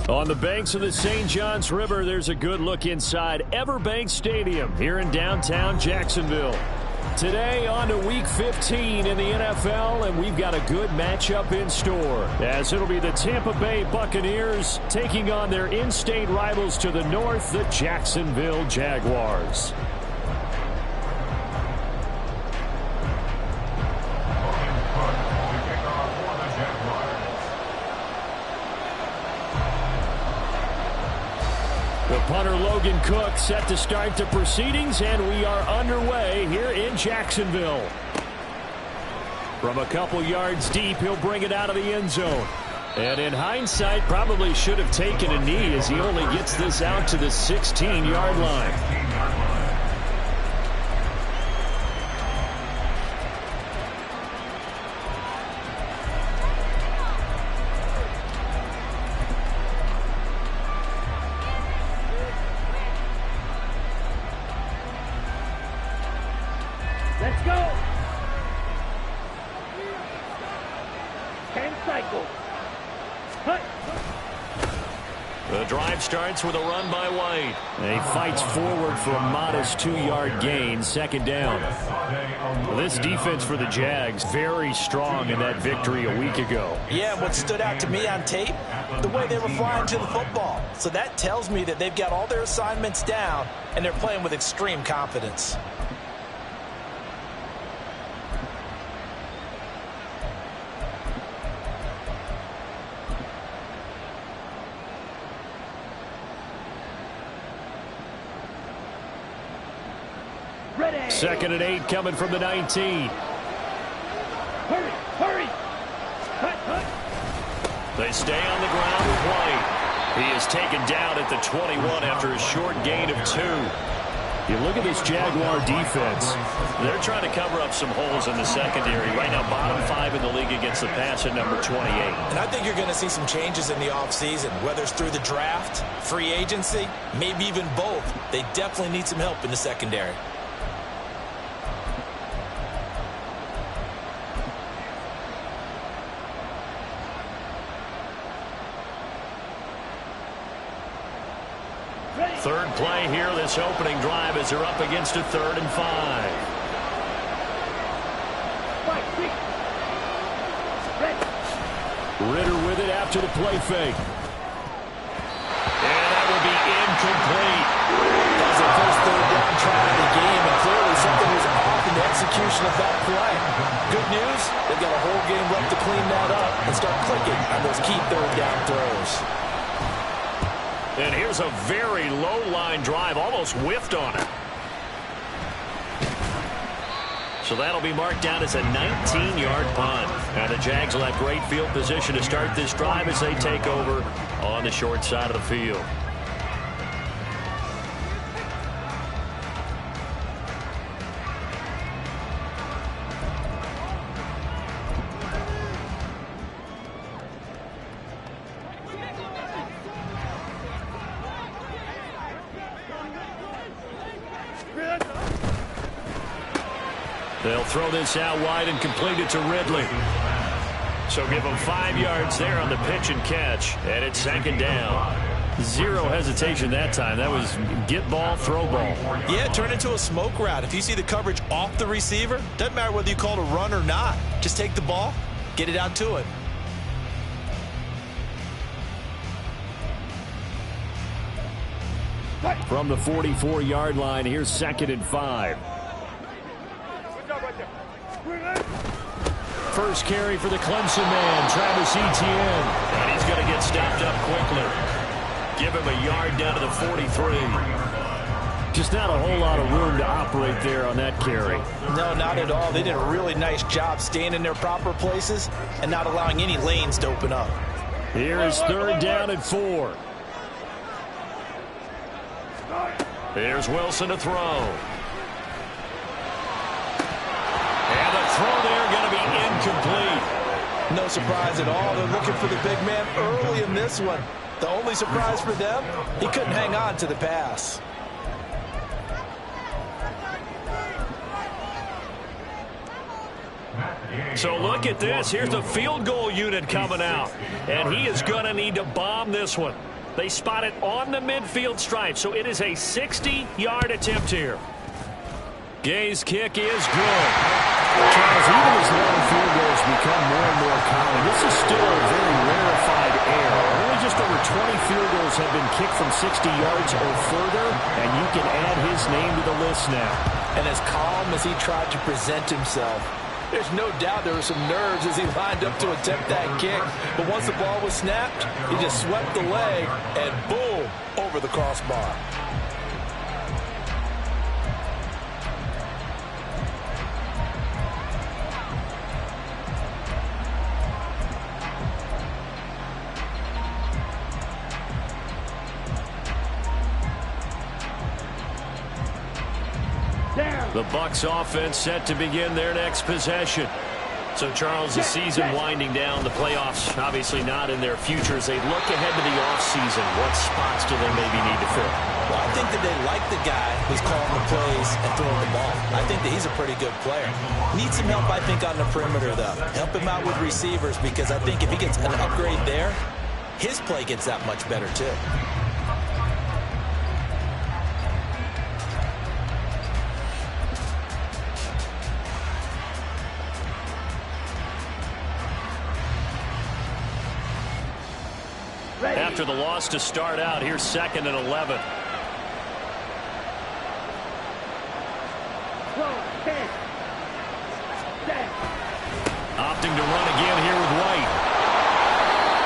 On the banks of the St. Johns River, there's a good look inside Everbank Stadium here in downtown Jacksonville. Today on to Week 15 in the NFL, and we've got a good matchup in store, as it'll be the Tampa Bay Buccaneers taking on their in-state rivals to the north, the Jacksonville Jaguars. The punter Logan Cook set to start the proceedings, and we are underway here in Jacksonville. From a couple yards deep, he'll bring it out of the end zone. And in hindsight, probably should have taken a knee as he only gets this out to the 16-yard line. Let's go. 10 cycles. Hut. The drive starts with a run by White. And he fights forward for a modest 2-yard gain, second down. This defense for the Jags, very strong in that victory a week ago. Yeah, what stood out to me on tape, the way they were flying to the football. So that tells me that they've got all their assignments down, and they're playing with extreme confidence. Ready. 2nd and 8 coming from the 19. Hurry, hurry. Hut. They stay on the ground with White. He is taken down at the 21 after a short gain of 2. You look at this Jaguar defense. They're trying to cover up some holes in the secondary. Right now, bottom 5 in the league against the pass at number 28. And I think you're going to see some changes in the offseason, whether it's through the draft, free agency, maybe even both. They definitely need some help in the secondary. Third play here, this opening drive, as they're up against a 3rd and 5. Ritter with it after the play fake. And that will be incomplete. That was the first third-down try of the game, and clearly something was off in the execution of that play. Good news, they've got a whole game left to clean that up and start clicking on those key third-down throws. And here's a very low-line drive, almost whiffed on it. So that'll be marked down as a 19-yard punt. And the Jags will have great field position to start this drive as they take over on the short side of the field. They'll throw this out wide and complete it to Ridley. So give them 5 yards there on the pitch and catch. And it's 2nd down. Zero hesitation that time. That was get ball, throw ball. Yeah, turn into a smoke route. If you see the coverage off the receiver, doesn't matter whether you call it a run or not. Just take the ball, get it out to it. From the 44-yard line, here's 2nd and 5. First carry for the Clemson man, Travis Etienne. And he's going to get stopped up quickly. Give him a yard down to the 43. Just not a whole lot of room to operate there on that carry. No, not at all. They did a really nice job staying in their proper places and not allowing any lanes to open up. Here is 3rd down and 4. Here's Wilson to throw. And the throw there going to be incomplete. No surprise at all. They're looking for the big man early in this one. The only surprise for them, he couldn't hang on to the pass. So look at this. Here's the field goal unit coming out. And he is going to need to bomb this one. They spot it on the midfield stripe, so it is a 60-yard attempt here. Gay's kick is good. Charles, even as long field goals become more and more common, this is still a very rarefied error. Only just over 20 field goals have been kicked from 60 yards or further, and you can add his name to the list now. And as calm as he tried to present himself, there's no doubt there were some nerves as he lined up to attempt that kick. But once the ball was snapped, he just swept the leg and boom, over the crossbar. The Bucs offense set to begin their next possession. So, Charles, the season winding down, the playoffs obviously not in their future. As they look ahead to the offseason, what spots do they maybe need to fill? Well, I think that they like the guy who's calling the plays and throwing the ball. I think that he's a pretty good player. Needs some help, I think, on the perimeter, though. Help him out with receivers, because I think if he gets an upgrade there, his play gets that much better, too. After the loss to start out, here's 2nd and 11. Opting to run again here with White.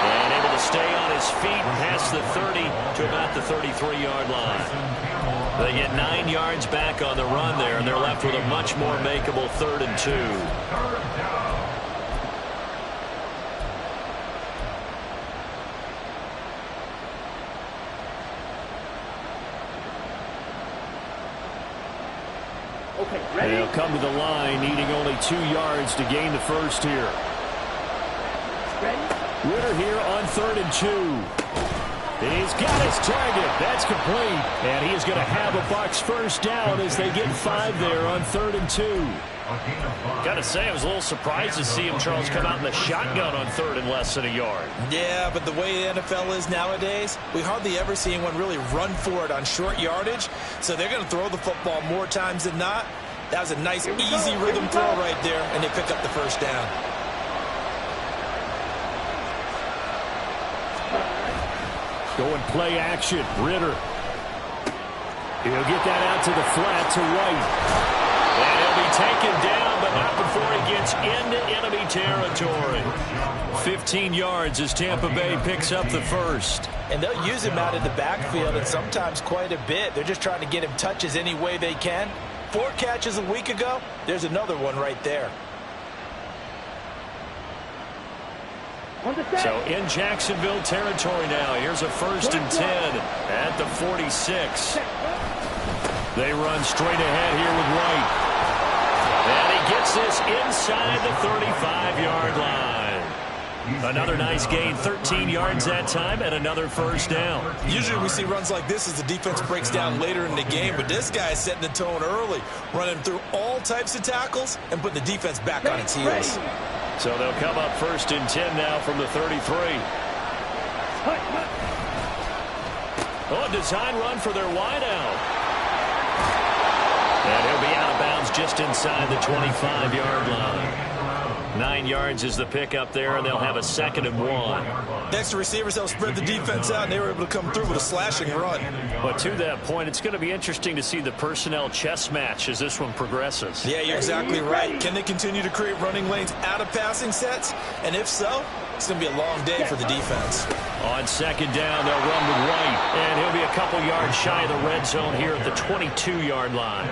And able to stay on his feet past the 30 to about the 33-yard line. They get 9 yards back on the run there, and they're left with a much more makeable 3rd and 2. They'll come to the line, needing only 2 yards to gain the first here. Ritter here on 3rd and 2. He's got his target. That's complete. And he is going to have a Bucs first down as they get 5 there on 3rd and 2. Got to say, I was a little surprised to see him, Charles, come out in the shotgun on 3rd and less than a yard. Yeah, but the way the NFL is nowadays, we hardly ever see anyone really run for it on short yardage. So they're going to throw the football more times than not. That was a nice, easy rhythm throw right there, and they pick up the first down. Going play action. Ritter. He'll get that out to the flat to White. And he'll be taken down, but not before he gets into enemy territory. 15 yards as Tampa Bay picks up the first. And they'll use him out in the backfield, and sometimes quite a bit. They're just trying to get him touches any way they can. 4 catches a week ago, there's another one right there. So in Jacksonville territory now. Here's a 1st and 10 at the 46. They run straight ahead here with White. And he gets this inside the 35-yard line. Another nice gain, 13 yards that time, and another first down. Usually we see runs like this as the defense breaks down later in the game, but this guy is setting the tone early, running through all types of tackles and putting the defense back on its heels. So they'll come up 1st and 10 now from the 33. Oh, a design run for their wideout. And he'll be out of bounds just inside the 25-yard line. 9 yards is the pickup there, and they'll have a 2nd and 1. Next to receivers, they'll spread the defense out, and they were able to come through with a slashing run. But to that point, it's going to be interesting to see the personnel chess match as this one progresses. Yeah, you're exactly right. Can they continue to create running lanes out of passing sets? And if so, it's going to be a long day for the defense. On 2nd down, they'll run with White, and he'll be a couple yards shy of the red zone here at the 22-yard line.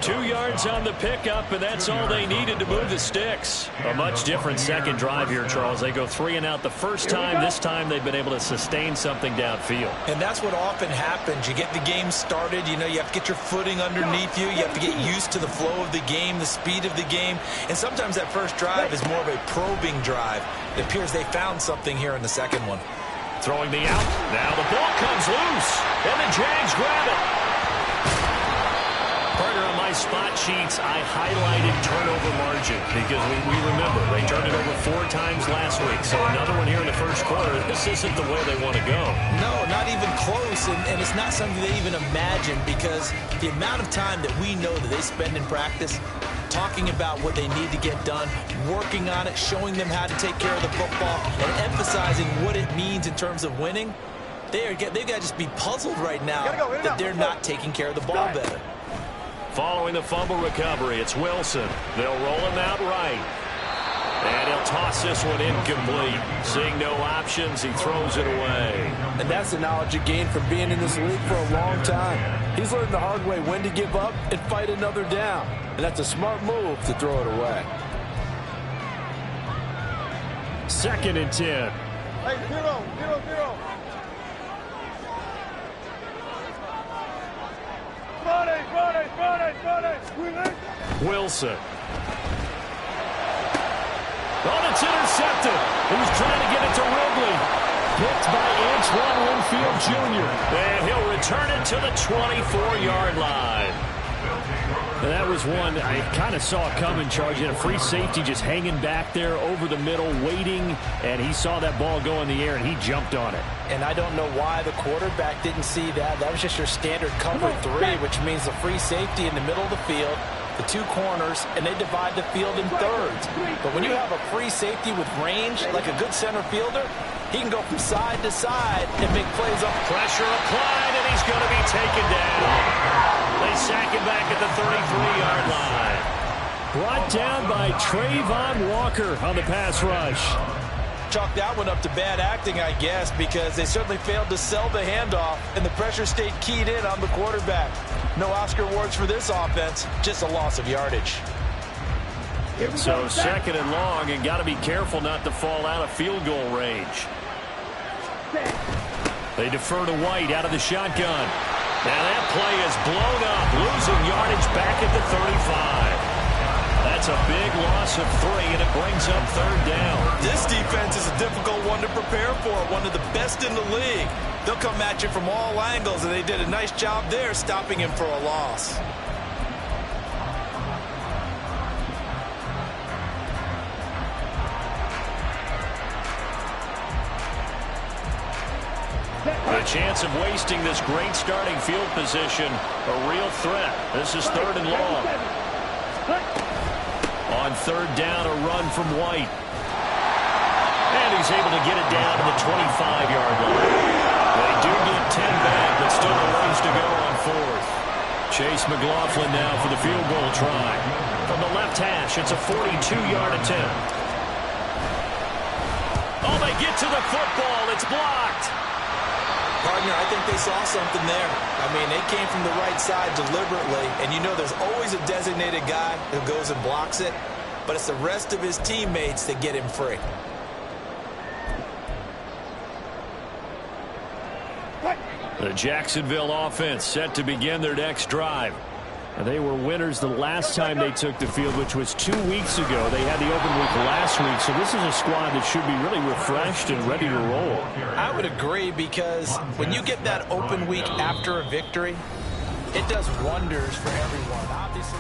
2 yards on the pickup, and that's all they needed to move the sticks. A much different second drive here, Charles. They go 3 and out the first time. This time they've been able to sustain something downfield. And that's what often happens. You get the game started. You know, you have to get your footing underneath you. You have to get used to the flow of the game, the speed of the game. And sometimes that first drive is more of a probing drive. It appears they found something here in the second one. Throwing the out. Now the ball comes loose, and the Jags grab it. Partner, on my spot sheets, I highlighted turnover margin because we remember they turned it over 4 times last week. So another one here in the first quarter. This isn't the way they want to go. No, not even close, and it's not something they even imagine because the amount of time that we know that they spend in practice talking about what they need to get done, working on it, showing them how to take care of the football, and emphasizing what it means in terms of winning. They've got to just be puzzled right now that they're not taking care of the ball better. Following the fumble recovery, it's Wilson. They'll roll him out right. And he'll toss this one incomplete. Seeing no options, he throws it away. And that's the knowledge he gained from being in this league for a long time. He's learned the hard way when to give up and fight another down. And that's a smart move to throw it away. 2nd and 10. Hey, 0-0-0. Friday. Wilson. Oh, it's intercepted. He was trying to get it to Ridley. Picked by Antoine Winfield Jr. And he'll return it to the 24-yard line. And that was one I kind of saw coming, charging a free safety just hanging back there over the middle, waiting, and he saw that ball go in the air, and he jumped on it. And I don't know why the quarterback didn't see that. That was just your standard cover 3, which means the free safety in the middle of the field, the 2 corners, and they divide the field in thirds. But when you have a free safety with range, like a good center fielder, he can go from side to side and make plays up. Pressure applied, and he's going to be taken down. They sack him back at the 33-yard line. Brought down by Trayvon Walker on the pass rush. Chalk that one up to bad acting, I guess, because they certainly failed to sell the handoff, and the pressure stayed keyed in on the quarterback. No Oscar awards for this offense, just a loss of yardage. So 2nd and long, and got to be careful not to fall out of field goal range. They defer to White out of the shotgun. Now that play is blown up, losing yardage back at the 35. That's a big loss of 3, and it brings up 3rd down. This defense is a difficult one to prepare for, one of the best in the league. They'll come at you from all angles, and they did a nice job there stopping him for a loss. The chance of wasting this great starting field position, a real threat. This is 3rd and long. On 3rd down, a run from White. And he's able to get it down to the 25-yard line. They do get 10 back, but still a ways to go on 4th. Chase McLaughlin now for the field goal try. From the left hash, it's a 42-yard attempt. Oh, they get to the football. It's blocked. Partner, I think they saw something there. I mean, they came from the right side deliberately, and you know there's always a designated guy who goes and blocks it, but it's the rest of his teammates that get him free. The Jacksonville offense set to begin their next drive. And they were winners the last time they took the field, which was 2 weeks ago. They had the open week last week, so this is a squad that should be really refreshed and ready to roll. I would agree, because when you get that open week after a victory, it does wonders for everyone. Obviously.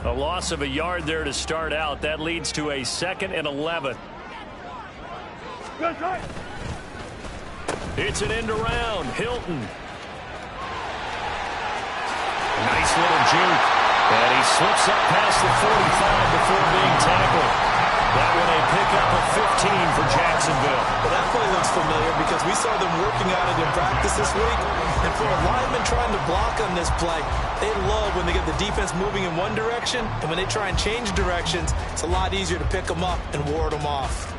A loss of a yard there to start out. That leads to a 2nd and 11. It's an end around. Hilton. Nice little juke. And he slips up past the 45 before being tackled. That one a pickup of 15 for Jacksonville. Well, that play looks familiar because we saw them working on it in practice this week. And for a lineman trying to block on this play, they love when they get the defense moving in one direction, and when they try and change directions, it's a lot easier to pick them up and ward them off.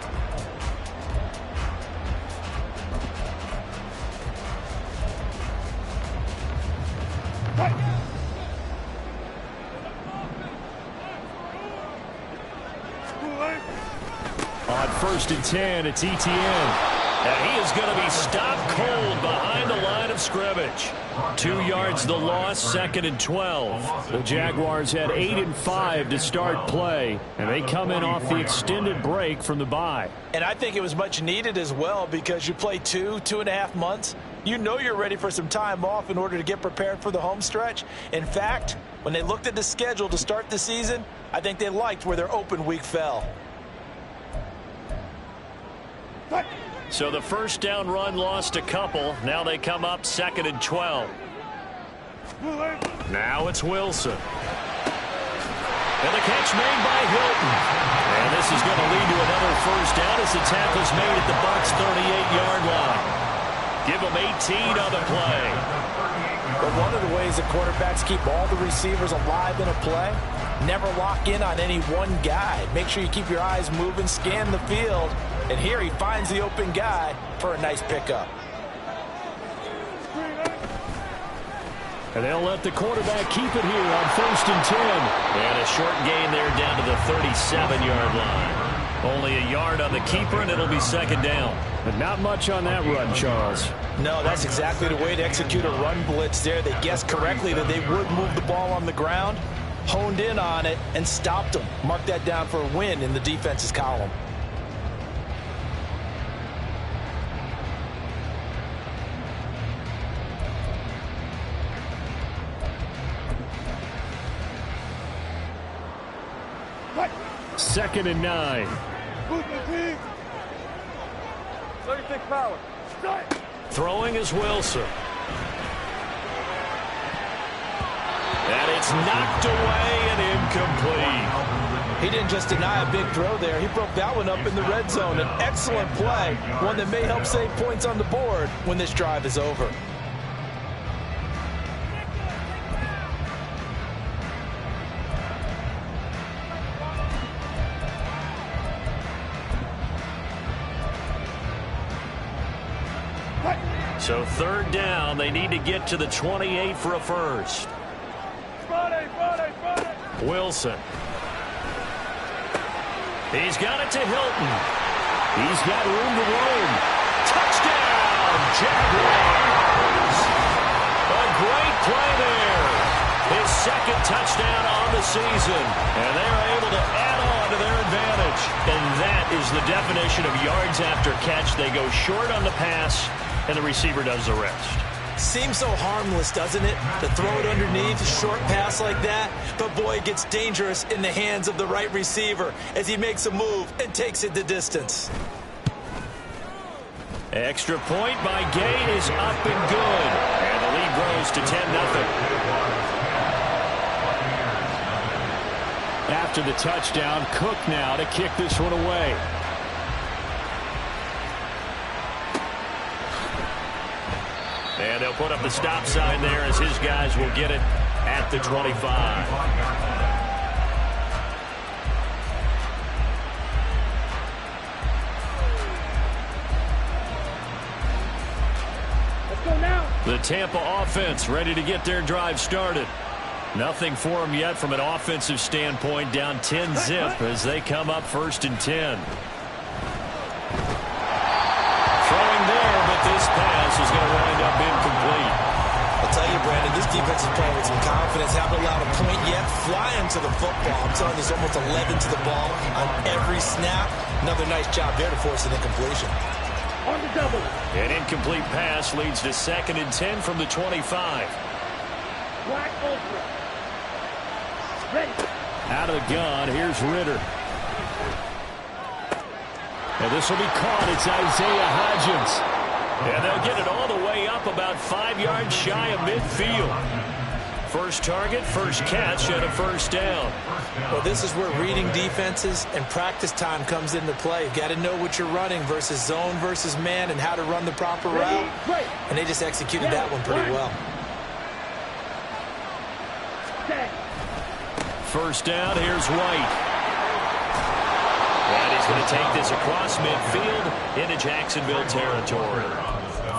On 1st and 10, it's ETN. And he is going to be stopped cold behind the line of scrimmage. 2 yards the loss, 2nd and 12. The Jaguars had 8 and 5 to start play, and they come in off the extended break from the bye. And I think it was much needed as well because you play 2.5 months. You know you're ready for some time off in order to get prepared for the home stretch. In fact, when they looked at the schedule to start the season, I think they liked where their open week fell. So the first down run lost a couple. Now they come up 2nd and 12. Now it's Wilson. And the catch made by Hilton. And this is going to lead to another first down as the tackle's made at the Bucs' 38-yard line. Give them 18 on the play. But one of the ways that quarterbacks keep all the receivers alive in a play, never lock in on any one guy. Make sure you keep your eyes moving, scan the field. And here he finds the open guy for a nice pickup. And they'll let the quarterback keep it here on 1st and 10. And a short gain there down to the 37-yard line. Only a yard on the keeper, and it'll be 2nd down. But not much on that run, Charles. No, that's exactly the way to execute a run blitz there. They guessed correctly that they would move the ball on the ground, honed in on it, and stopped them. Mark that down for a win in the defense's column. What? 2nd and 9. Move the team. 36 power. Start. Throwing is Wilson. And it's knocked away and incomplete. He didn't just deny a big throw there. He broke that one up in the red zone. An excellent play, one that may help save points on the board when this drive is over. So 3rd down, they need to get to the 28 for a first. Wilson. He's got it to Hilton. He's got room to roam. Touchdown, Jaguars. A great play there. His 2nd touchdown on the season. And they're able to add on to their advantage. And that is the definition of yards after catch. They go short on the pass, and the receiver does the rest. Seems so harmless, doesn't it? To throw it underneath, a short pass like that. But boy, it gets dangerous in the hands of the right receiver as he makes a move and takes it the distance. Extra point by Gay is up and good. And the lead grows to 10-0. After the touchdown, Cook now to kick this one away. And they'll put up the stop sign there as his guys will get it at the 25. Let's go now. The Tampa offense ready to get their drive started. Nothing for them yet from an offensive standpoint, down 10-zip as they come up 1st and 10. Throwing there, but this pass is going to wind up incomplete. I'll tell you, Brandon, this defense is playing with some confidence. Haven't allowed a point yet. Flying to the football. I'm telling you, there's almost 11 to the ball on every snap. Another nice job there to force an incompletion. On the double. An incomplete pass leads to 2nd and 10 from the 25. Black ultra. Ready. Out of the gun, here's Ritter. And this will be caught. It's Isaiah Hodgins. And they'll get it all the way up about 5 yards shy of midfield. First target, first catch, and a first down. Well, this is where reading defenses and practice time comes into play. You've got to know what you're running versus zone versus man and how to run the proper route. And they just executed that one pretty well. First down, here's White. And he's going to take this across midfield into Jacksonville territory.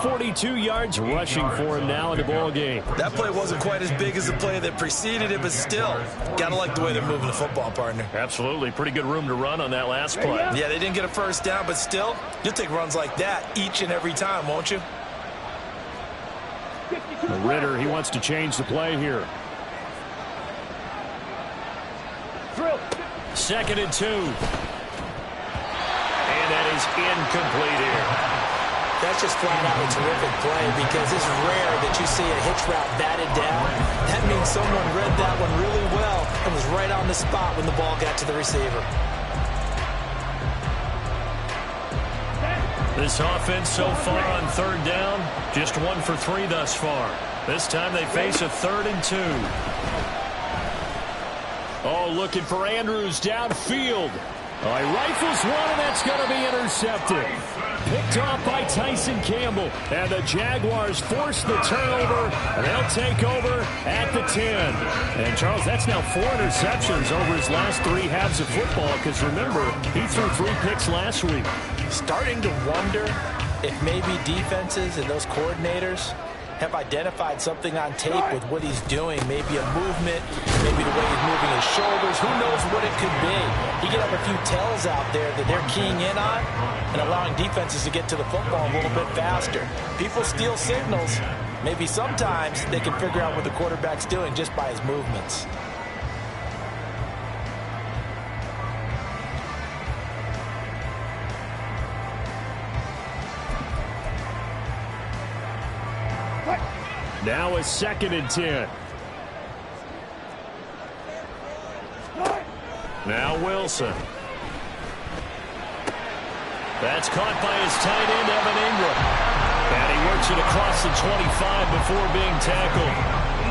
42 yards rushing for him now in the ball game. That play wasn't quite as big as the play that preceded it, but still, gotta like the way they're moving the football, partner. Absolutely. Pretty good room to run on that last play. Yeah, they didn't get a first down, but still, you'll take runs like that each and every time, won't you? Ritter, he wants to change the play here. Second and 2. And that is incomplete here. That's just flat out a terrific play because it's rare that you see a hitch route batted down. That means someone read that one really well and was right on the spot when the ball got to the receiver. This offense so far on third down, just 1 for 3 thus far. This time they face a 3rd and 2. Oh, looking for Andrews downfield. Oh, he rifles one, and that's going to be intercepted. Picked off by Tyson Campbell. And the Jaguars force the turnover, and they'll take over at the 10. And, Charles, that's now 4 interceptions over his last 3 halves of football, because, remember, he threw 3 picks last week. Starting to wonder if maybe defenses and those coordinators have identified something on tape with what he's doing. Maybe a movement, maybe the way he's moving his shoulders. Who knows what it could be? He could have a few tells out there that they're keying in on and allowing defenses to get to the football a little bit faster. People steal signals. Maybe sometimes they can figure out what the quarterback's doing just by his movements. Now a 2nd and 10. Now Wilson. That's caught by his tight end, Evan Ingram. And he works it across the 25 before being tackled.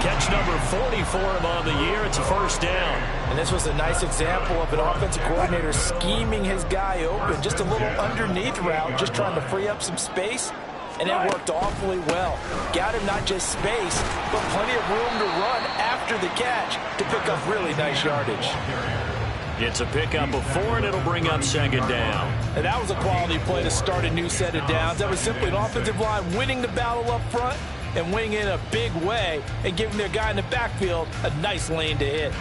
Catch number 40 for him on the year. It's a first down. And this was a nice example of an offensive coordinator scheming his guy open. Just a little underneath route, just trying to free up some space. And it worked awfully well. Got him not just space, but plenty of room to run after the catch to pick up really nice yardage. It's a pickup of 4, and it'll bring up 2nd down. And that was a quality play to start a new set of downs. That was simply an offensive line winning the battle up front and winning in a big way and giving their guy in the backfield a nice lane to hit.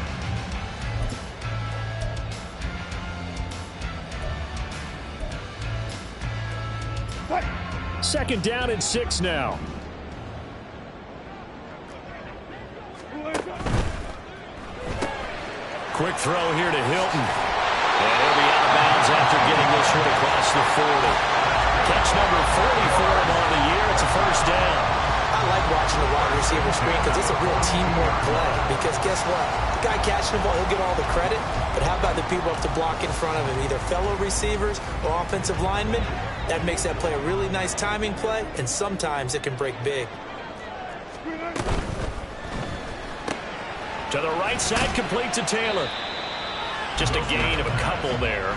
Second down and 6 now. Quick throw here to Hilton. And he'll be out of bounds after getting this one across the 40. Catch number 40 for him on the year. It's a first down. I like watching the wide receiver screen because it's a real teamwork play. Because guess what? The guy catching the ball, he'll get all the credit. But how about the people up to block in front of him, either fellow receivers or offensive linemen? That makes that play a really nice timing play, and sometimes it can break big. To the right side, complete to Taylor. Just a gain of a couple there.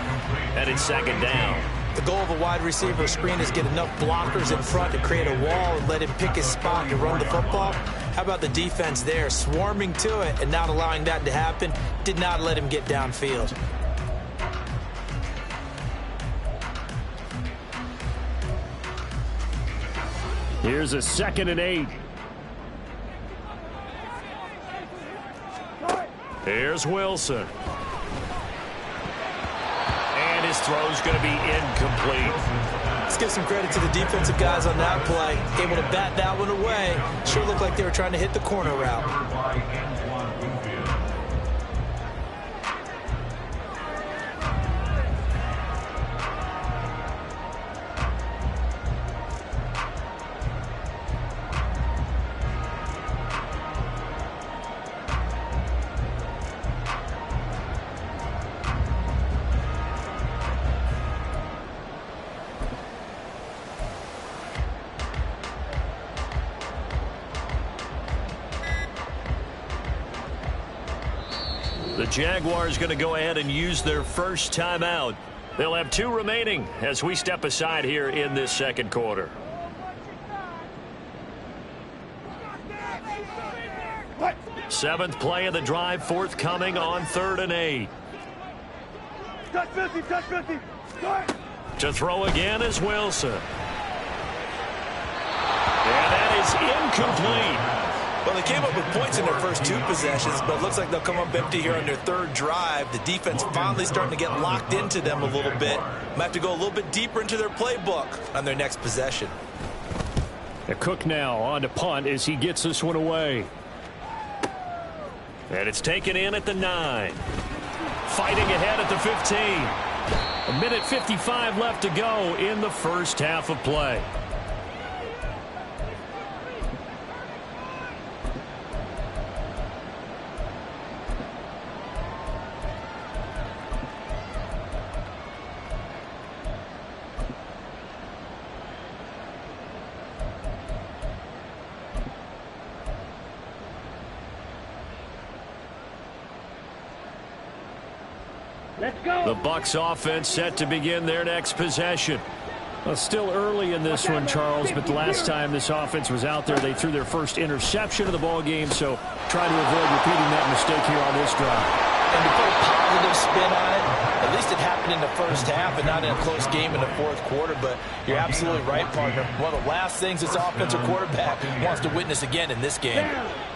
And it's 2nd down. The goal of a wide receiver screen is get enough blockers in front to create a wall and let him pick his spot to run the football. How about the defense there, swarming to it and not allowing that to happen? Did not let him get downfield. Here's a 2nd and 8. Here's Wilson. And his throw's going to be incomplete. Let's give some credit to the defensive guys on that play. Able to bat that one away. Sure looked like they were trying to hit the corner route. The Jaguars going to go ahead and use their first timeout. They'll have 2 remaining as we step aside here in this 2nd quarter. Seventh play of the drive forthcoming on 3rd and 8. Touch 50, touch 50. Start. To throw again is Wilson. is incomplete. Well, they came up with points in their first 2 possessions, but it looks like they'll come up empty here on their 3rd drive. The defense finally starting to get locked into them a little bit. Might have to go a little bit deeper into their playbook on their next possession. Cook now on to punt as he gets this one away. And it's taken in at the 9. Fighting ahead at the 15. 1:55 left to go in the first half of play. Let's go. The Bucs offense set to begin their next possession. Well, still early in this one, Charles, but the last time this offense was out there, they threw their first interception of the ball game, so try to avoid repeating that mistake here on this drive. And to put a positive spin on it, at least it happened in the first half and not in a close game in the 4th quarter, but you're absolutely right, partner. One of the last things this offensive quarterback wants to witness again in this game.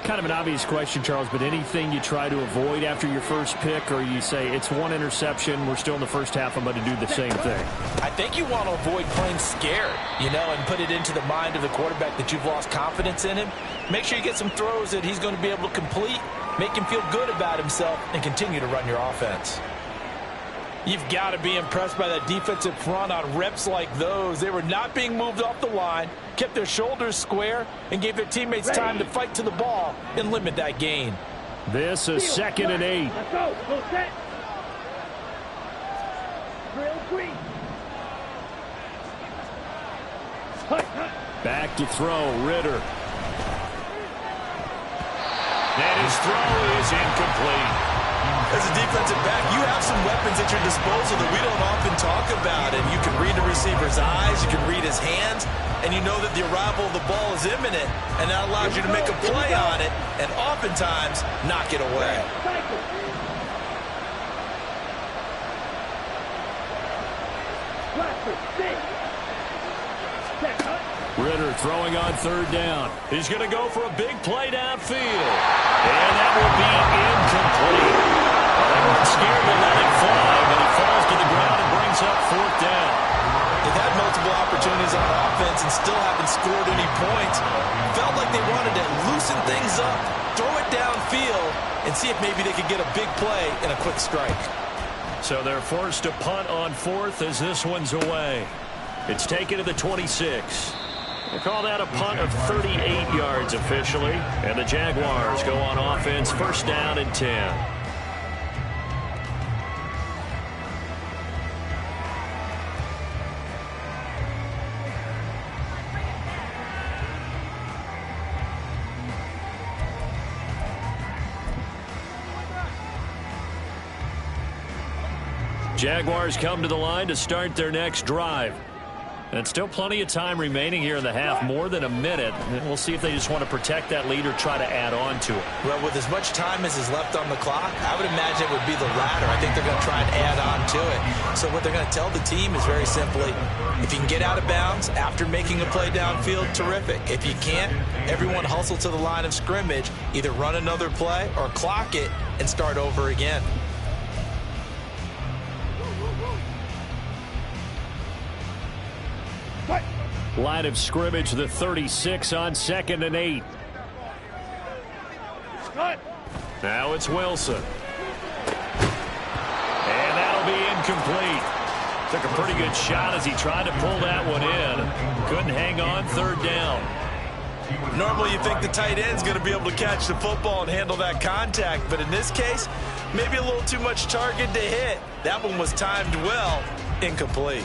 Kind of an obvious question, Charles, but anything you try to avoid after your first pick, or you say it's 1 interception, we're still in the first half, I'm going to do the same thing? I think you want to avoid playing scared, and put it into the mind of the quarterback that you've lost confidence in him. Make sure you get some throws that he's going to be able to complete, make him feel good about himself, and continue to run your offense. You've got to be impressed by that defensive front on reps like those. They were not being moved off the line, kept their shoulders square, and gave their teammates time to fight to the ball and limit that gain. This is 2nd and 8. Let's go. Full set. Drill 3. Back to throw, Ritter. And his throw is incomplete. As a defensive back, you have some weapons at your disposal that we don't often talk about. And you can read the receiver's eyes, you can read his hands, and you know that the arrival of the ball is imminent, and that allows you to make a play on it and oftentimes knock it away. Ritter throwing on 3rd down. He's going to go for a big play downfield. And that will be incomplete. They weren't scared to let it fly, but he falls to the ground and brings up 4th down. They've had multiple opportunities on offense and still haven't scored any points. Felt like they wanted to loosen things up, throw it downfield, and see if maybe they could get a big play and a quick strike. So they're forced to punt on 4th as this one's away. It's taken to the 26. They call that a punt of 38 yards officially. And the Jaguars go on offense, 1st down and 10. Jaguars come to the line to start their next drive. And still plenty of time remaining here in the half, more than a minute. And we'll see if they just want to protect that lead or try to add on to it. Well, with as much time as is left on the clock, I would imagine it would be the latter. I think they're going to try and add on to it. So what they're going to tell the team is very simply, if you can get out of bounds after making a play downfield, terrific. If you can't, everyone hustle to the line of scrimmage, either run another play or clock it and start over again. Line of scrimmage, the 36 on 2nd and 8. Now it's Wilson. And that'll be incomplete. Took a pretty good shot as he tried to pull that one in. Couldn't hang on, 3rd down. Normally you think the tight end's going to be able to catch the football and handle that contact, but in this case, maybe a little too much target to hit. That one was timed well, incomplete.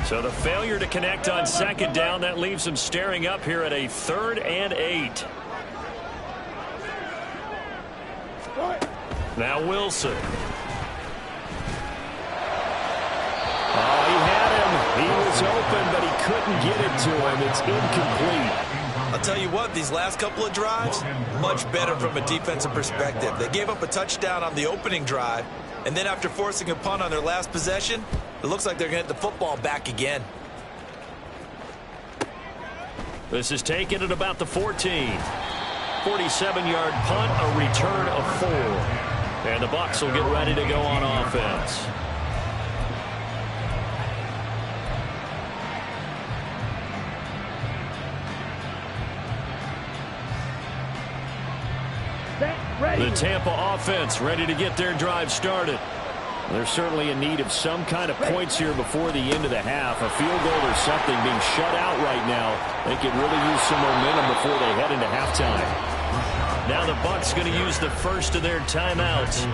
So the failure to connect on 2nd down, that leaves them staring up here at a 3rd and 8. Now Wilson. Oh, he had him. He was open, but he couldn't get it to him. It's incomplete. I'll tell you what, these last couple of drives, much better from a defensive perspective. They gave up a touchdown on the opening drive, and then after forcing a punt on their last possession, it looks like they're going to get the football back again. This is taken at about the 14. 47-yard punt, a return of 4. And the Bucs will get ready to go on offense. The Tampa offense ready to get their drive started. They're certainly in need of some kind of points here before the end of the half. A field goal or something being shut out right now. They could really use some momentum before they head into halftime. Now the Bucs going to use the first of their timeouts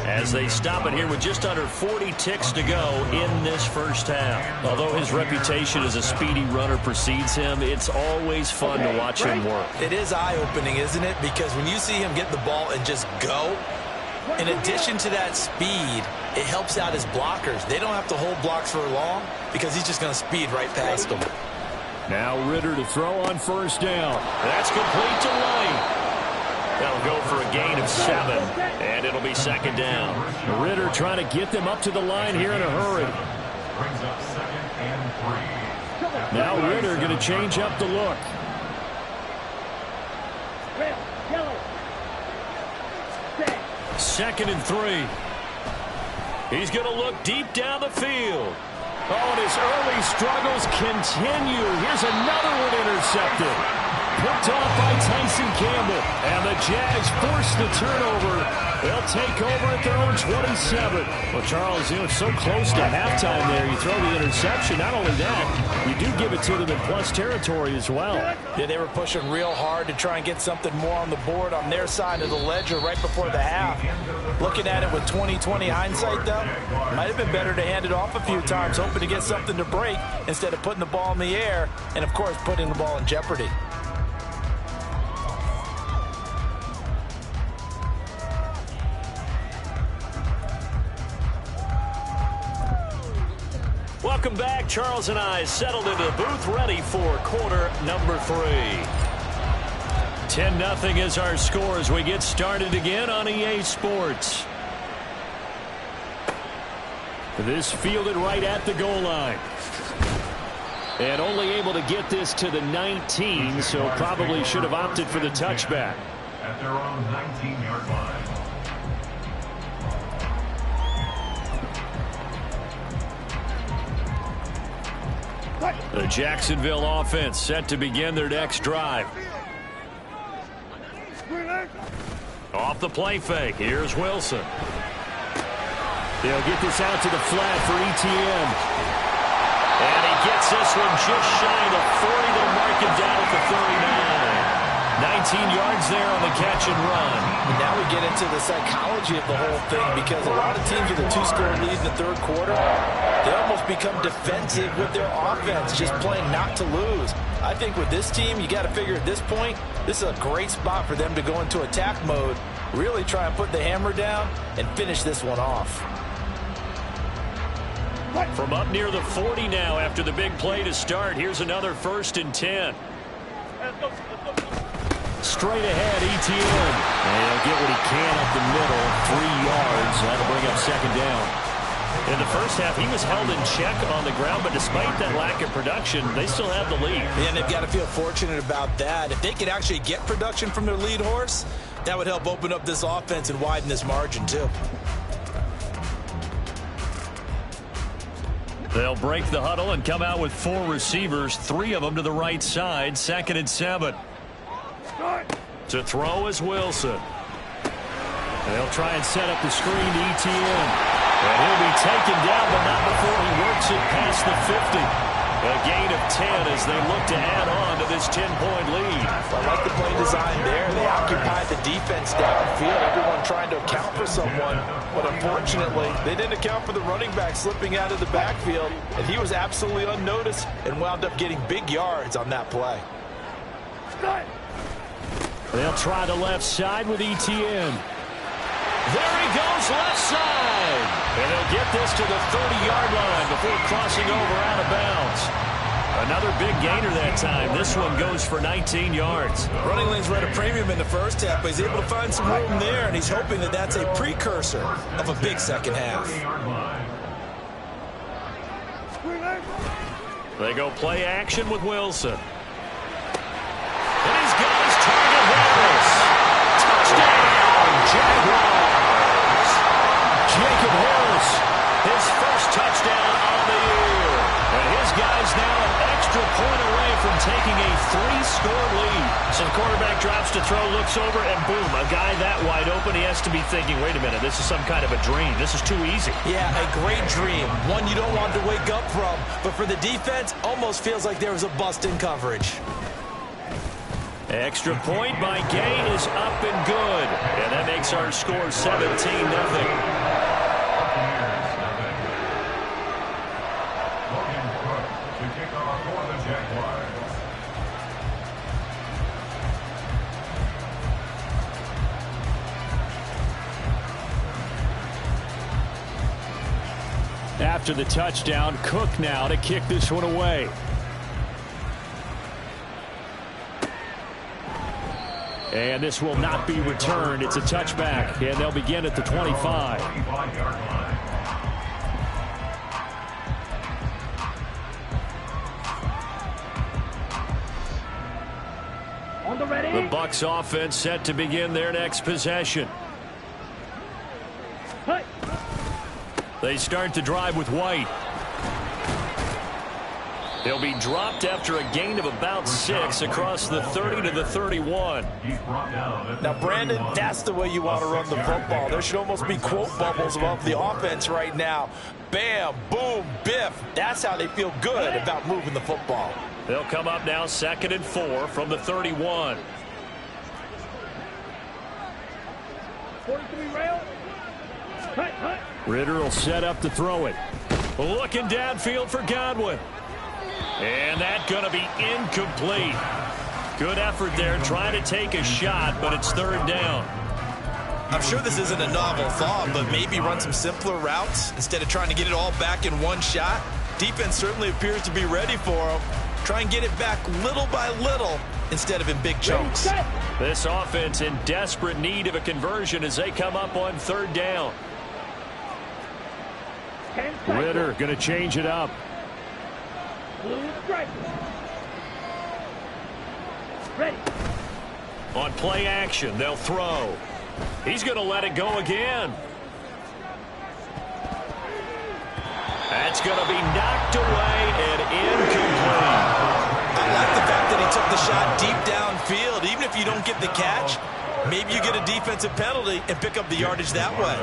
as they stop it here with just under 40 ticks to go in this first half. Although his reputation as a speedy runner precedes him, it's always fun to watch him work. It is eye-opening, isn't it? Because when you see him get the ball and just go, in addition to that speed, it helps out his blockers. They don't have to hold blocks for long because he's just going to speed right past them. Now Ritter to throw on first down. That's complete to Light. That'll go for a gain of 7, and it'll be second down. Ritter trying to get them up to the line here in a hurry. Now Ritter going to change up the look. Second and 3. He's going to look deep down the field. Oh, and his early struggles continue. Here's another one intercepted. Picked off by Tyson Campbell. And the Jags force the turnover. They'll take over at their own 27. Well, Charles, it's so close to halftime there. You throw the interception. Not only that, you do give it to them in plus territory as well. Yeah, they were pushing real hard to try and get something more on the board on their side of the ledger right before the half. Looking at it with 20/20 hindsight, though, might have been better to hand it off a few times, hoping to get something to break instead of putting the ball in the air and, of course, putting the ball in jeopardy. Welcome back. Charles and I settled into the booth ready for quarter number 3. 10-0 is our score as we get started again on EA Sports. This fielded right at the goal line. And only able to get this to the 19, so probably should have opted for the touchback. At their own 19-yard line. The Jacksonville offense set to begin their next drive. Off the play fake. Here's Wilson. They'll get this out to the flat for ETN. And he gets this one just shy of the 40. They'll mark him down at the 39. 19 yards there on the catch and run. And now we get into the psychology of the whole thing, because a lot of teams with a 2-score lead in the third quarter, they almost become defensive with their offense, just playing not to lose. I think with this team, you got to figure at this point, this is a great spot for them to go into attack mode, really try and put the hammer down and finish this one off. From up near the 40 now after the big play to start, here's another 1st and 10. Straight ahead, ETN. And he'll get what he can up the middle. 3 yards. That'll bring up second down. In the first half, he was held in check on the ground, but despite that lack of production, they still have the lead. And they've got to feel fortunate about that. If they could actually get production from their lead horse, that would help open up this offense and widen this margin, too. They'll break the huddle and come out with 4 receivers, 3 of them to the right side. 2nd and 7. To throw is Wilson. They'll try and set up the screen to ETN. And he'll be taken down, but not before he works it past the 50. A gain of 10 as they look to add on to this 10-point lead. I like the play design there. They occupied the defense downfield. Everyone trying to account for someone. But unfortunately, they didn't account for the running back slipping out of the backfield. And he was absolutely unnoticed and wound up getting big yards on that play. They'll try the left side with ETN. There he goes, left side. And they'll get this to the 30-yard line before crossing over out of bounds. Another big gainer that time. This one goes for 19 yards. Running lanes were at a premium in the first half, but he's able to find some room there, and he's hoping that that's a precursor of a big second half. They go play action with Wilson. And he's got his target Harris. Touchdown, Jaguars. Jacob Harris, his first touchdown on the year. And his guy's now an extra point away from taking a 3-score lead. So the quarterback drops to throw, looks over, and boom, a guy that wide open, he has to be thinking, wait a minute, this is some kind of a dream. This is too easy. Yeah, a great dream. One you don't want to wake up from. But for the defense, almost feels like there was a bust in coverage. Extra point by Gay is up and good. And that makes our score 17-0. After the touchdown, Cook now to kick this one away. And this will not be returned. It's a touchback, and they'll begin at the 25. On the ready. The Bucs offense set to begin their next possession. Hey. They start the drive with White. He'll be dropped after a gain of about 6 across the 30 to the 31. Now, Brandon, that's the way you want to run the football. There should almost be quote bubbles above the offense right now. Bam, boom, biff. That's how they feel good about moving the football. They'll come up now 2nd and 4 from the 31. 43 rail. Hut, hut. Ritter will set up to throw it. Looking downfield for Godwin. And that's going to be incomplete. Good effort there trying to take a shot, but it's 3rd down. I'm sure this isn't a novel thought, but maybe run some simpler routes instead of trying to get it all back in one shot. Defense certainly appears to be ready for him. Try and get it back little by little instead of in big chunks. This offense in desperate need of a conversion as they come up on 3rd down. Ritter going to change it up. Blue stripe. Ready. On play action, they'll throw. He's going to let it go again. That's going to be knocked away and incomplete. I like the fact that he took the shot deep downfield. Even if you don't get the catch, maybe you get a defensive penalty and pick up the yardage that way.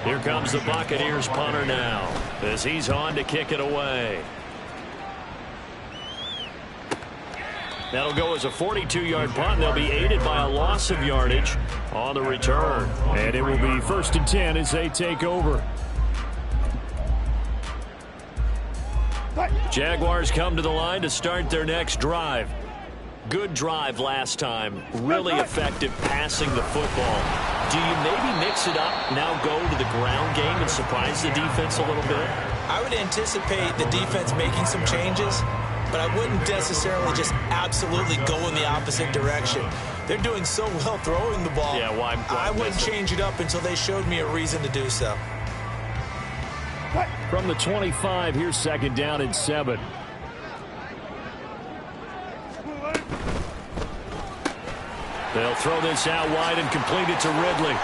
Here comes the Buccaneers punter now as he's on to kick it away. That'll go as a 42-yard punt. They'll be aided by a loss of yardage on the return. And it will be 1st and 10 as they take over. Jaguars come to the line to start their next drive. Good drive last time. Really effective passing the football. Do you maybe mix it up, now go to the ground game and surprise the defense a little bit? I would anticipate the defense making some changes, but I wouldn't necessarily just absolutely go in the opposite direction. They're doing so well throwing the ball. Yeah, why I wouldn't change it up until they showed me a reason to do so. From the 25, here's 2nd down and 7. They'll throw this out wide and complete it to Ridley.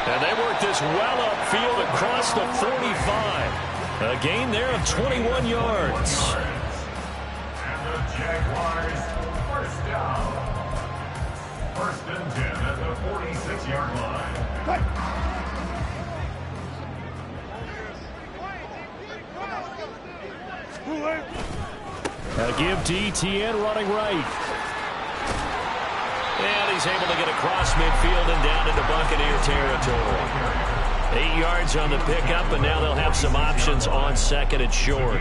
And they work this well upfield across the 45. A gain there of 21 yards. And the Jaguars, 1st down. 1st and 10 at the 46-yard line. A give to ETN running right. And he's able to get across midfield and down into Buccaneer territory. 8 yards on the pickup, and now they'll have some options on 2nd and short.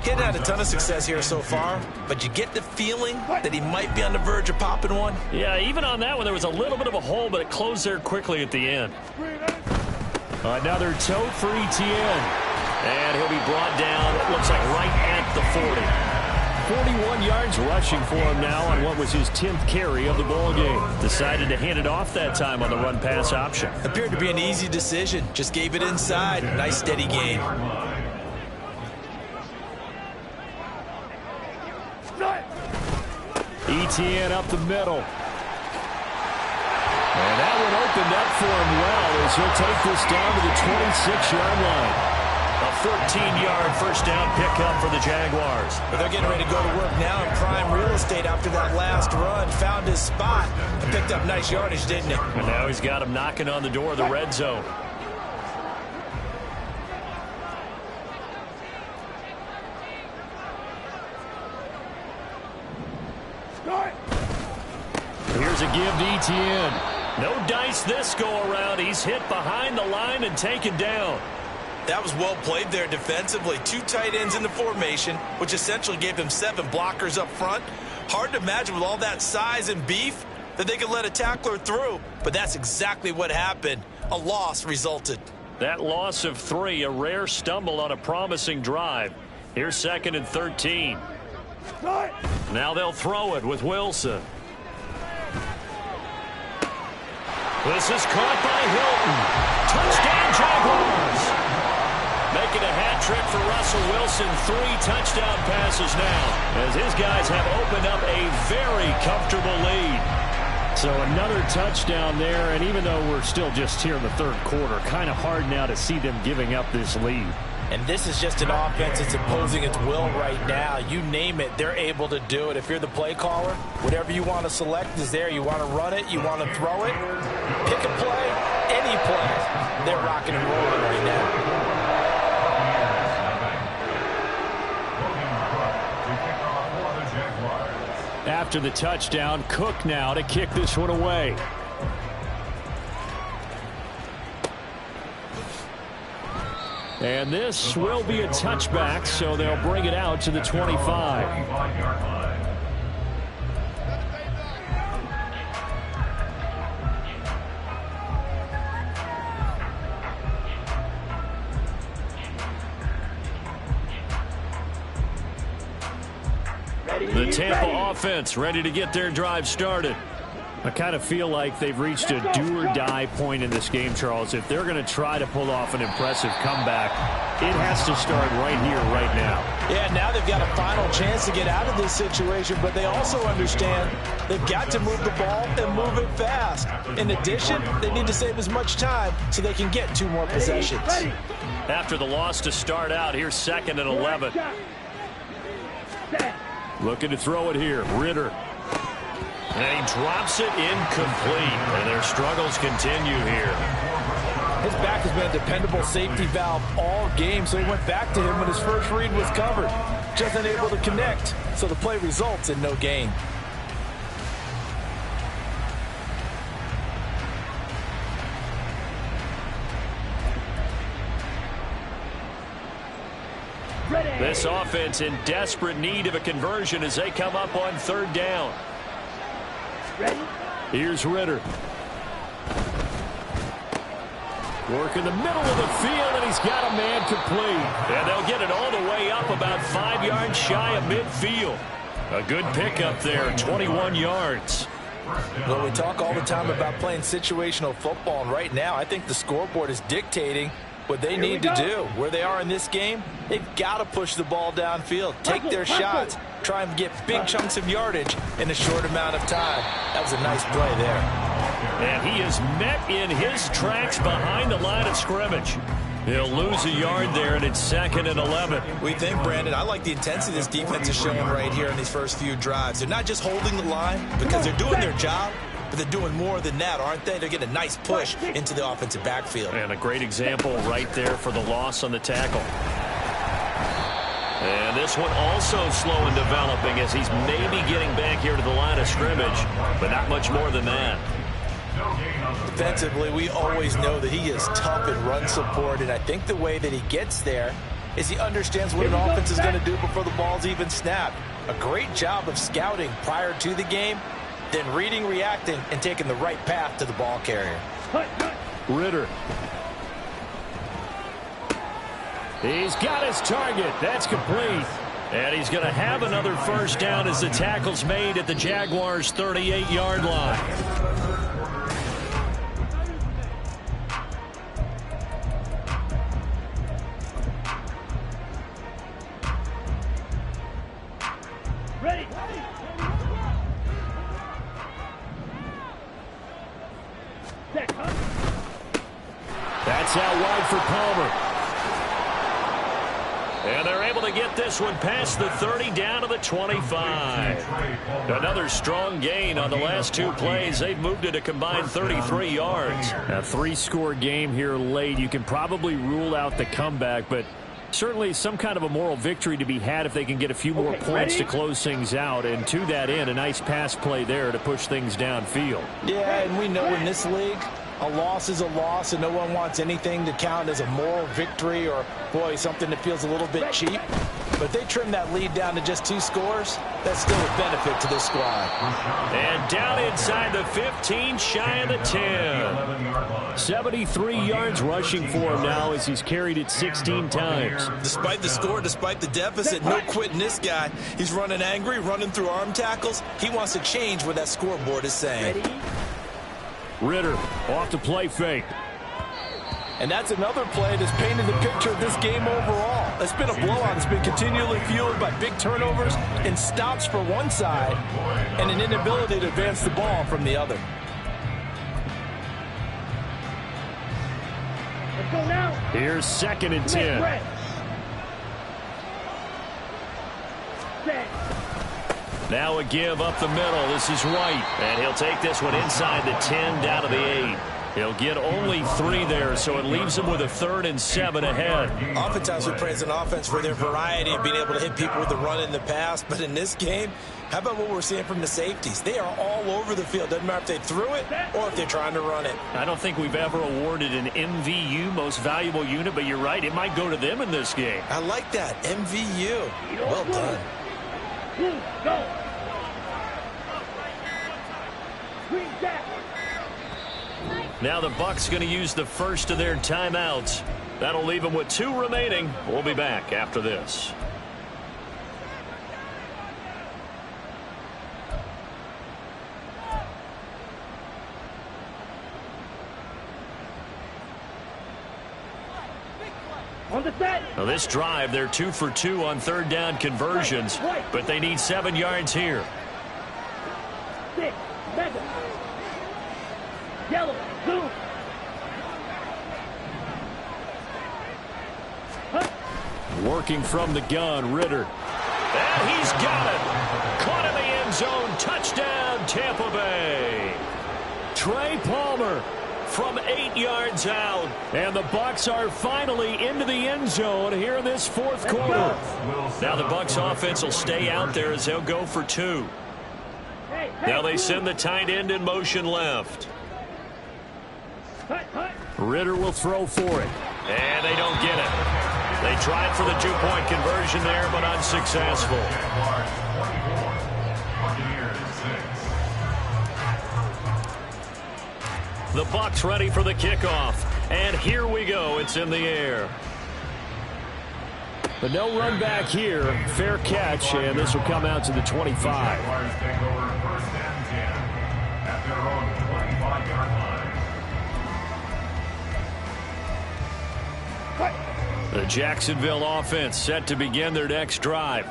He hadn't had a ton of success here so far, but you get the feeling that he might be on the verge of popping one. Yeah, even on that one, there was a little bit of a hole, but it closed there quickly at the end. Another tote for ETN. And he'll be brought down, it looks like right at the 40. 41 yards rushing for him now on what was his 10th carry of the ball game. Decided to hand it off that time on the run-pass option. Appeared to be an easy decision. Just gave it inside. Nice steady gain. ETN up the middle. And that one opened up for him well as he'll take this down to the 26-yard line. A 14-yard first down pickup for the Jaguars. But they're getting ready to go to work now in prime real estate after that last run. Found his spot and picked up nice yardage, didn't he? And now he's got him knocking on the door of the red zone. Here's a give to ETN. No dice this go-around. He's hit behind the line and taken down. That was well played there defensively. 2 tight ends in the formation, which essentially gave them 7 blockers up front. Hard to imagine with all that size and beef that they could let a tackler through. But that's exactly what happened. A loss resulted. That loss of 3, a rare stumble on a promising drive. Here's 2nd and 13. Now they'll throw it with Wilson. This is caught by Hilton. Touchdown, Jaguars. Making a hat trick for Russell Wilson. 3 touchdown passes now as his guys have opened up a very comfortable lead. So another touchdown there, and even though we're still just here in the 3rd quarter, kind of hard now to see them giving up this lead. And this is just an offense that's imposing its will right now. You name it, they're able to do it. If you're the play caller, whatever you want to select is there. You want to run it, you want to throw it, pick a play, any play. They're rocking and rolling right now. After the touchdown, Cook now to kick this one away. And this will be a touchback, so they'll bring it out to the 25. The Tampa offense ready to get their drive started. I kind of feel like they've reached a do-or-die point in this game, Charles. If they're going to try to pull off an impressive comeback, it has to start right here, right now. Yeah, now they've got a final chance to get out of this situation, but they also understand they've got to move the ball and move it fast. In addition, they need to save as much time so they can get 2 more possessions. After the loss to start out, here's 2nd and 11. Looking to throw it here, Ritter. And he drops it incomplete, and their struggles continue here. His back has been a dependable safety valve all game, so he went back to him when his first read was covered. Just unable to connect, so the play results in no gain. This offense in desperate need of a conversion as they come up on 3rd down. Here's Ritter. Work in the middle of the field, and he's got a man complete. And they'll get it all the way up about 5 yards shy of midfield. A good pickup there, 21 yards. Well, we talk all the time about playing situational football, and right now I think the scoreboard is dictating what they need to do. Where they are in this game, they've got to push the ball downfield, take their shots, try and get big chunks of yardage in a short amount of time. That was a nice play there. And he is met in his tracks behind the line of scrimmage. He'll lose a yard there, and it's 2nd and 11. We think, Brandon, I like the intensity this defense is showing right here in these first few drives. They're not just holding the line because they're doing their job, but they're doing more than that, aren't they? They're getting a nice push into the offensive backfield. And a great example right there for the loss on the tackle. And this one also slow in developing as he's maybe getting back here to the line of scrimmage, but not much more than that. Defensively, we always know that he is tough in run support, and I think the way that he gets there is he understands what an offense is going to do before the ball's even snapped. A great job of scouting prior to the game, then reading, reacting, and taking the right path to the ball carrier. Ritter. He's got his target. That's complete. And he's going to have another first down as the tackle's made at the Jaguars' 38-yard line. Ready. Set, huh? That's out wide for Palmer. And they're able to get this one past the 30 down to the 25. Another strong gain on the last two plays. They've moved it a combined 33 yards. A three-score game here late. You can probably rule out the comeback, but certainly some kind of a moral victory to be had if they can get a few more points to close things out. And to that end, a nice pass play there to push things downfield. Yeah, and we know in this league, a loss is a loss, and no one wants anything to count as a moral victory or, boy, something that feels a little bit cheap. But they trim that lead down to just 2 scores. That's still a benefit to this squad. And down inside the 15, shy of the 10. 73 yards rushing for him now as he's carried it 16 times. Despite the score, despite the deficit, no quitting this guy. He's running angry, running through arm tackles. He wants to change what that scoreboard is saying. Ritter off the play fake. And that's another play that's painted the picture of this game overall. It's been a blowout. It's been continually fueled by big turnovers and stops for one side and an inability to advance the ball from the other. Let's go now. Here's 2nd and 10. Set. Now a give up the middle. This is White. And he'll take this one inside the 10 down to the 8. He'll get only 3 there, so it leaves him with a 3rd and 7 ahead. Oftentimes we praise an offense for their variety of being able to hit people with the run in the pass. But in this game, how about what we're seeing from the safeties? They are all over the field. Doesn't matter if they threw it or if they're trying to run it. I don't think we've ever awarded an MVU, most valuable unit, but you're right. It might go to them in this game. I like that. MVU. Well done. Go. Green Jack. Now the Bucs going to use the first of their timeouts. That'll leave them with 2 remaining. We'll be back after this. On the set. Now this drive, they're 2 for 2 on 3rd down conversions, but they need 7 yards here. 6, 7. Yellow, zoom. Working from the gun, Ritter. And he's got it. Caught in the end zone. Touchdown, Tampa Bay. Trey Palmer from 8 yards out. And the Bucs are finally into the end zone here in this 4th quarter. Now the Bucs offense will stay out there as they'll go for 2. Now they send the tight end in motion left. Ritter will throw for it. And they don't get it. They tried for the 2-point conversion there, but unsuccessful. The Bucs ready for the kickoff. And here we go. It's in the air. But no run back here. Fair catch, and this will come out to the 25. The Jacksonville offense set to begin their next drive.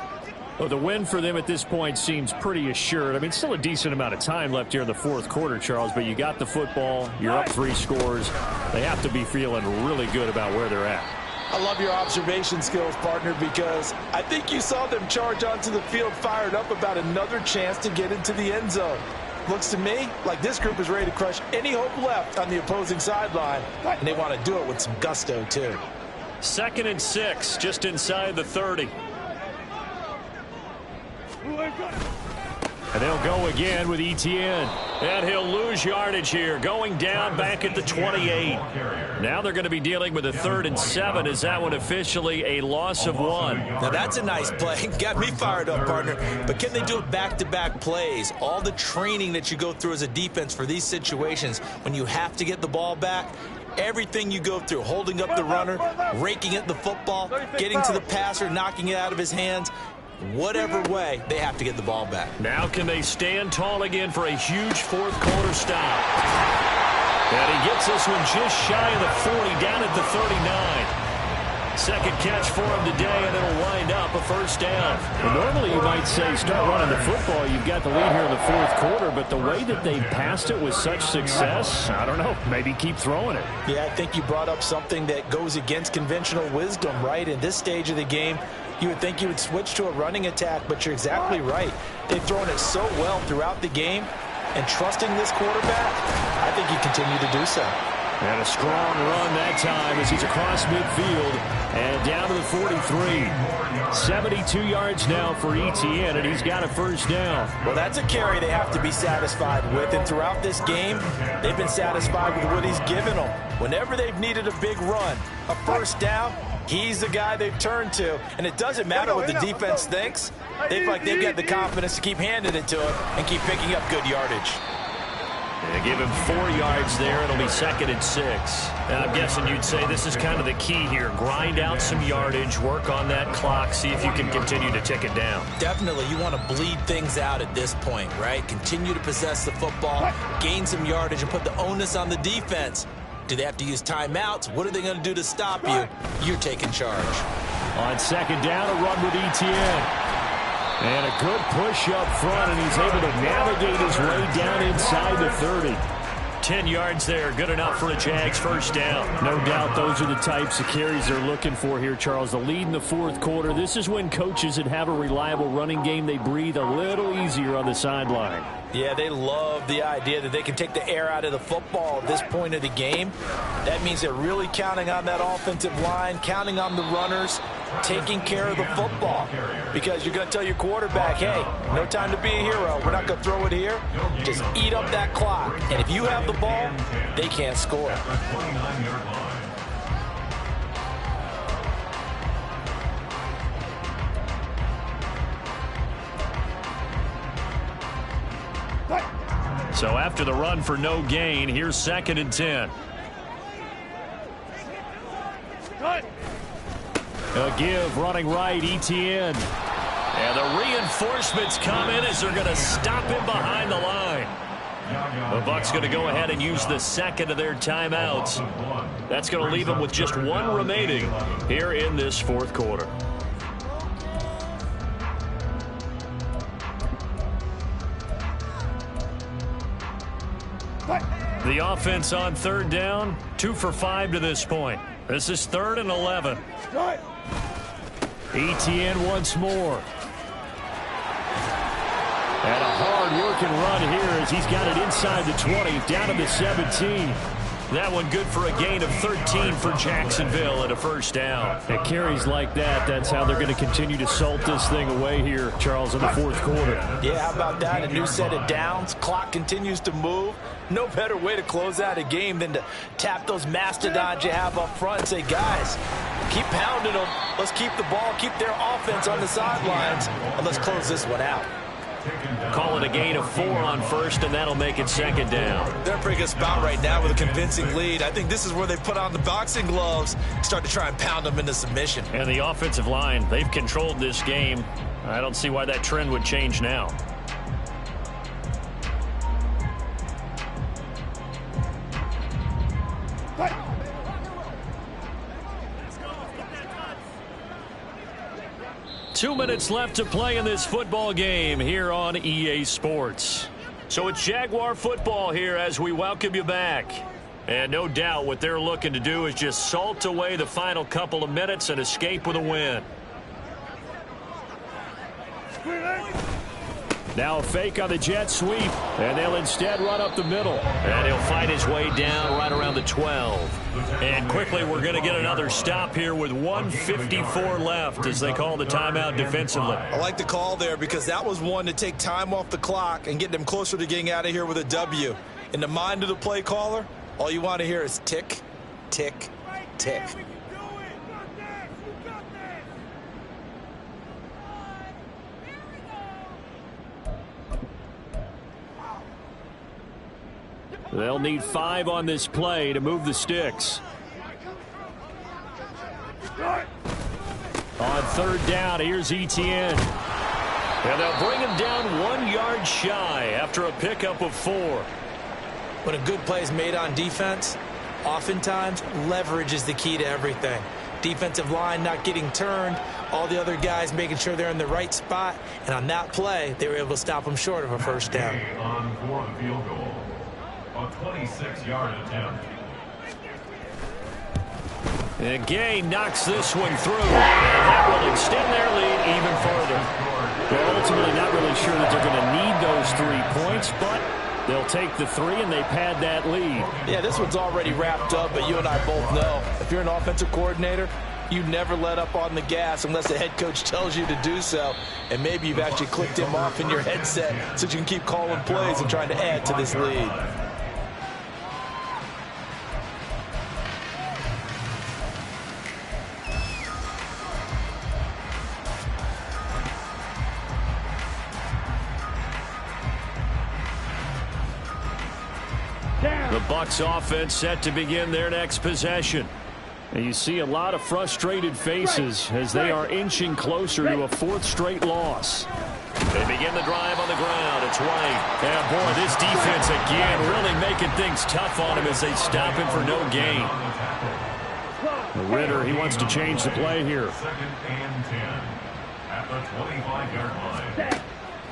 Well, the win for them at this point seems pretty assured. I mean, still a decent amount of time left here in the 4th quarter, Charles, but you got the football. You're up 3 scores. They have to be feeling really good about where they're at. I love your observation skills, partner, because I think you saw them charge onto the field fired up about another chance to get into the end zone. Looks to me like this group is ready to crush any hope left on the opposing sideline, and they want to do it with some gusto, too. 2nd and 6, just inside the 30. And they'll go again with Etienne. And he'll lose yardage here, going down back at the 28. Now they're going to be dealing with a 3rd and 7. Is that one officially a loss of 1? Now that's a nice play. Got me fired up, partner. But can they do it back-to-back plays? All the training that you go through as a defense for these situations, when you have to get the ball back, Everything you go through, holding up the runner, raking at the football, getting to the passer, knocking it out of his hands, whatever way, they have to get the ball back. Now can they stand tall again for a huge fourth quarter stop? And he gets this one just shy of the 40, down at the 39. Second catch for him today, and it'll wind up a first down. Well, normally you might say start running the football. You've got the lead here in the fourth quarter, but the way that they passed it with such success, I don't know, maybe keep throwing it. Yeah, I think you brought up something that goes against conventional wisdom, right? In this stage of the game, you would think you would switch to a running attack, but you're exactly right. They've thrown it so well throughout the game, and trusting this quarterback, I think you continue to do so. And a strong run that time as he's across midfield and down to the 43. 72 yards now for ETN, and he's got a first down. Well, that's a carry they have to be satisfied with, and throughout this game, they've been satisfied with what he's given them. Whenever they've needed a big run, a first down, he's the guy they've turned to. And it doesn't matter what the defense thinks. They've got the confidence to keep handing it to him and keep picking up good yardage. They give him 4 yards there. It'll be 2nd and 6. And I'm guessing you'd say this is kind of the key here. Grind out some yardage, work on that clock, see if you can continue to tick it down. Definitely, you want to bleed things out at this point, right? Continue to possess the football, gain some yardage, and put the onus on the defense. Do they have to use timeouts? What are they going to do to stop you? You're taking charge. On 2nd down, a run with ETN. And a good push up front, and he's able to navigate his way down inside the 30. 10 yards there, good enough for a Jags first down. No doubt those are the types of carries they're looking for here, Charles. The lead in the fourth quarter. This is when coaches that have a reliable running game, they breathe a little easier on the sideline. Yeah, they love the idea that they can take the air out of the football at this point of the game. That means they're really counting on that offensive line, counting on the runners, taking care of the football. Because you're going to tell your quarterback, hey, no time to be a hero. We're not going to throw it here. Just eat up that clock. And if you have the ball, they can't score. So after the run for no gain, here's 2nd and 10. A give running right, ETN. And the reinforcements come in as they're going to stop him behind the line. The Bucs going to go ahead and use the 2nd of their timeouts. That's going to leave them with just 1 remaining here in this fourth quarter. The offense on 3rd down, 2 for 5 to this point. This is 3rd and 11. ETN once more. And a hard-working run here as he's got it inside the 20, down to the 17. That one good for a gain of 13 for Jacksonville and a first down. At carries like that, that's how they're going to continue to salt this thing away here, Charles, in the fourth quarter. Yeah, how about that? A new set of downs. Clock continues to move. No better way to close out a game than to tap those mastodons you have up front and say, guys, keep pounding them. Let's keep the ball, keep their offense on the sidelines, and let's close this one out. Call it a gain of 4 on 1st, and that'll make it 2nd down. They're in a pretty good spot right now with a convincing lead. I think this is where they put on the boxing gloves, start to try and pound them into submission. And the offensive line, they've controlled this game. I don't see why that trend would change now. Two minutes left to play in this football game here on EA Sports. So it's Jaguar football here as we welcome you back. And no doubt what they're looking to do is just salt away the final couple of minutes and escape with a win. Now a fake on the jet sweep, and they'll instead run up the middle. And he'll fight his way down right around the 12. And quickly we're going to get another stop here with 1:54 left as they call the timeout defensively. I like the call there because that was one to take time off the clock and get them closer to getting out of here with a W. In the mind of the play caller, all you want to hear is tick, tick, tick. They'll need 5 on this play to move the sticks. On 3rd down, here's Etienne. And they'll bring him down 1 yard shy after a pickup of 4. When a good play is made on defense, oftentimes leverage is the key to everything. Defensive line not getting turned, all the other guys making sure they're in the right spot, and on that play, they were able to stop them short of a first down. On for the field goal. A 26-yard attempt. And Gay knocks this one through. And that will extend their lead even further. They're ultimately not really sure that they're going to need those 3 points, but they'll take the 3 and they pad that lead. Yeah, this one's already wrapped up, but you and I both know if you're an offensive coordinator, you never let up on the gas unless the head coach tells you to do so. And maybe you've actually clicked him off in your headset so you can keep calling plays and trying to add to this lead. The Bucs offense set to begin their next possession. And you see a lot of frustrated faces as they are inching closer to a 4th straight loss. They begin the drive on the ground. It's White. And boy, this defense again really making things tough on him as they stop him for no gain. Ritter, he wants to change the play here. 2nd and 10 at the 25-yard line.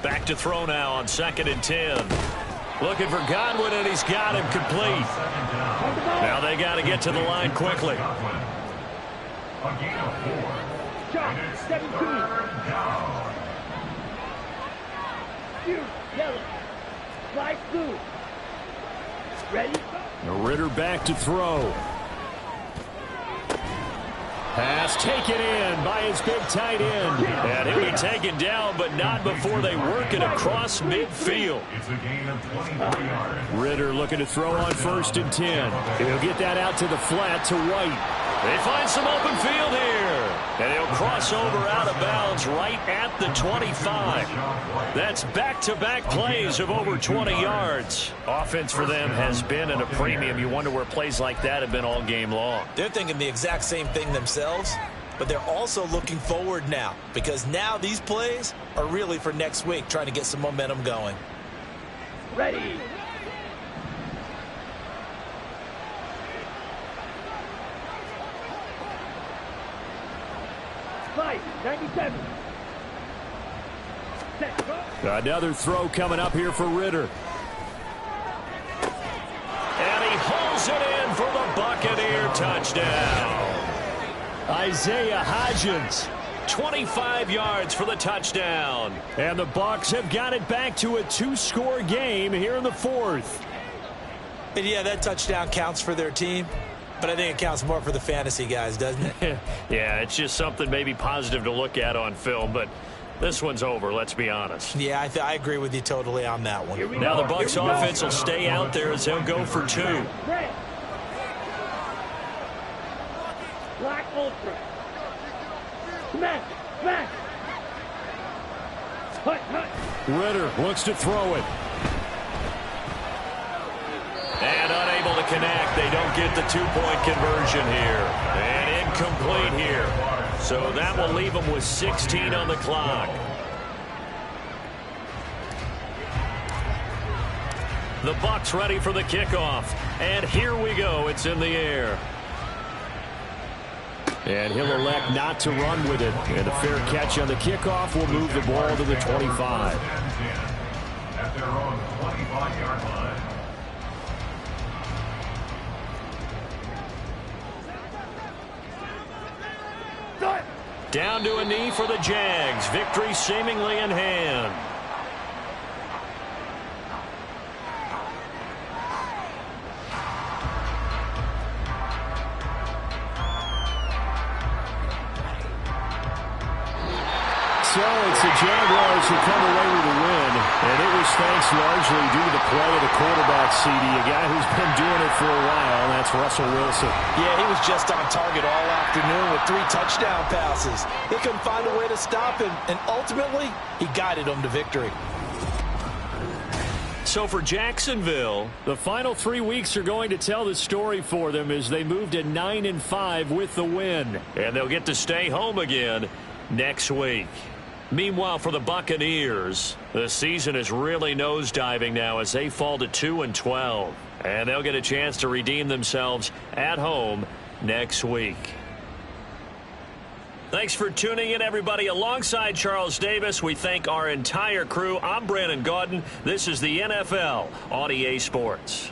Back to throw now on 2nd and 10. Looking for Godwin, and he's got him complete. Now they got to get to the line quickly. A gain of 4. And it's 3rd down. Yellow. Slide through. Ready? Ritter back to throw. Pass taken in by his big tight end. And he'll be taken down, but not before they work it across midfield. It's a gain of 24 yards. Ritter looking to throw on 1st and 10. He'll get that out to the flat to White. They find some open field here. And he'll cross over out of bounds right at the 25. That's back-to-back plays of over 20 yards. Offense for them has been at a premium. You wonder where plays like that have been all game long. They're thinking the exact same thing themselves, but they're also looking forward now because now these plays are really for next week, trying to get some momentum going. Ready. Fight. 97. Set. Another throw coming up here for Ritter. And he hauls it in for the Buccaneer touchdown. Isaiah Hodgins, 25 yards for the touchdown. And the Bucs have got it back to a 2-score game here in the 4th. And yeah, that touchdown counts for their team, but I think it counts more for the fantasy guys, doesn't it? Yeah, it's just something maybe positive to look at on film, but this one's over, let's be honest. Yeah, I agree with you totally on that one. Now the Bucs offense will stay out there as they'll go for 2. Red. Black Ultra. Smash. Smash. Hut, hut. Ritter looks to throw it. And unable to connect. They don't get the 2-point conversion here. And incomplete here. So that will leave them with 16 on the clock. The Bucs ready for the kickoff. And here we go. It's in the air. And he'll elect not to run with it. And a fair catch on the kickoff will move the ball to the 25. At their own 25-yard line. Down to a knee for the Jags. Victory seemingly in hand. So it's the Jaguars who come away with a win, and it was thanks largely due to the play of the quarterback, CD, a guy who's been doing it for a while, and that's Russell Wilson. Yeah, he was just on target all afternoon with 3 touchdown passes. They couldn't find a way to stop him, and ultimately, he guided them to victory. So for Jacksonville, the final 3 weeks are going to tell the story for them as they move to 9-5 with the win. And they'll get to stay home again next week. Meanwhile, for the Buccaneers, the season is really nosediving now as they fall to 2-12. And they'll get a chance to redeem themselves at home next week. Thanks for tuning in, everybody. Alongside Charles Davis, we thank our entire crew. I'm Brandon Gaudin. This is the NFL on EA Sports.